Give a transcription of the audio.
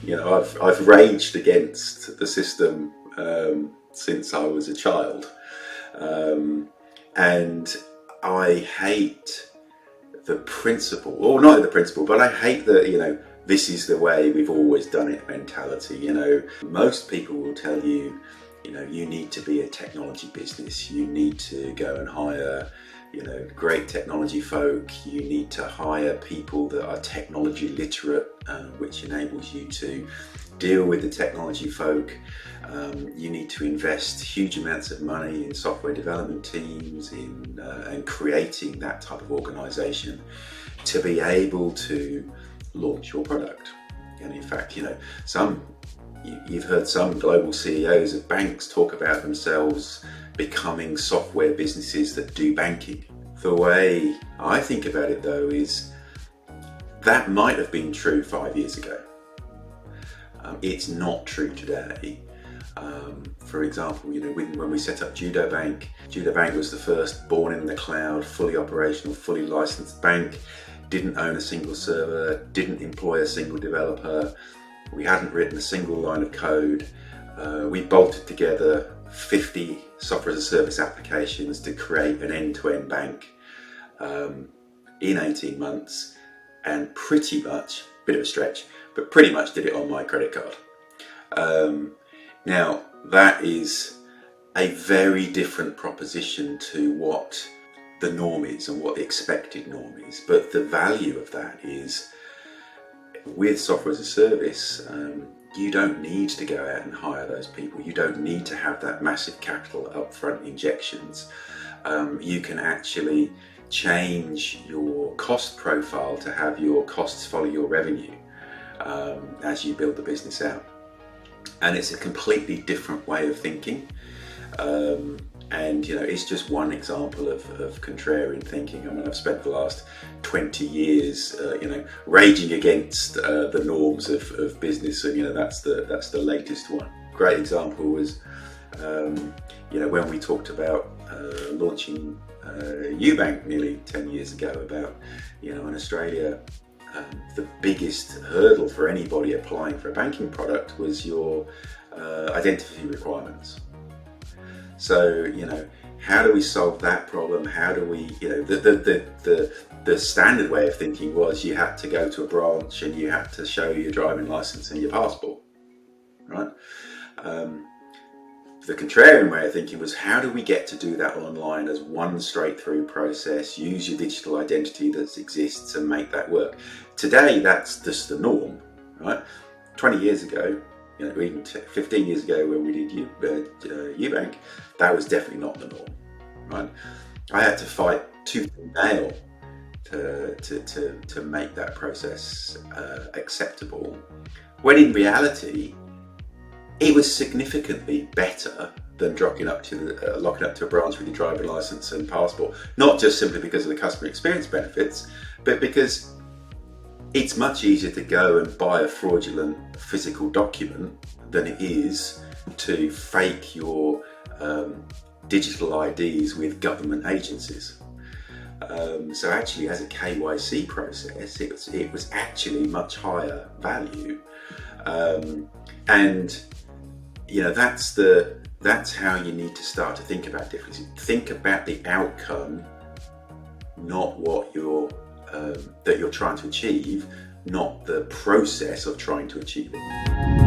I've raged against the system since I was a child, and I hate the principle, or not the principle, but I hate the this is the way we've always done it mentality. Most people will tell you, you need to be a technology business. You need to go and hire, great technology folk. You need to hire people that are technology literate, which enables you to deal with the technology folk. You need to invest huge amounts of money in software development teams, and creating that type of organization to be able to launch your product. And in fact, you've heard some global CEOs of banks talk about themselves becoming software businesses that do banking. The way I think about it, though, is that might have been true 5 years ago. It's not true today. For example, when we set up Judo Bank was the first born in the cloud, fully operational, fully licensed bank. Didn't own a single server, didn't employ a single developer. We hadn't written a single line of code. We bolted together 50 software as a service applications to create an end-to-end bank in 18 months, and pretty much, bit of a stretch, but pretty much did it on my credit card. Now, that is a very different proposition to what the norm is and what the expected norm is. But the value of that is, with software as a service, you don't need to go out and hire those people. You don't need to have that massive capital upfront injections. You can actually change your cost profile to have your costs follow your revenue as you build the business out. And it's a completely different way of thinking. And it's just one example of contrarian thinking. I mean, I've spent the last 20 years, raging against the norms of business, and that's the latest one. Great example was, when we talked about launching UBank nearly 10 years ago. About, in Australia, the biggest hurdle for anybody applying for a banking product was your identity requirements. So, how do we solve that problem? How do we, the standard way of thinking was you had to go to a branch and you had to show your driving license and your passport, right? The contrarian way of thinking was, how do we get to do that online as one straight through process, use your digital identity that exists and make that work? Today, that's just the norm, right? 20 years ago, even 15 years ago when we did UBank, that was definitely not the norm, right? I had to fight tooth and nail to make that process acceptable, when in reality, it was significantly better than locking up to a branch with your driving license and passport. Not just simply because of the customer experience benefits, but because it's much easier to go and buy a fraudulent physical document than it is to fake your digital IDs with government agencies. So actually, as a KYC process, it was actually much higher value, and that's how you need to start to think about difference. Think about the outcome, not what that you're trying to achieve, not the process of trying to achieve it.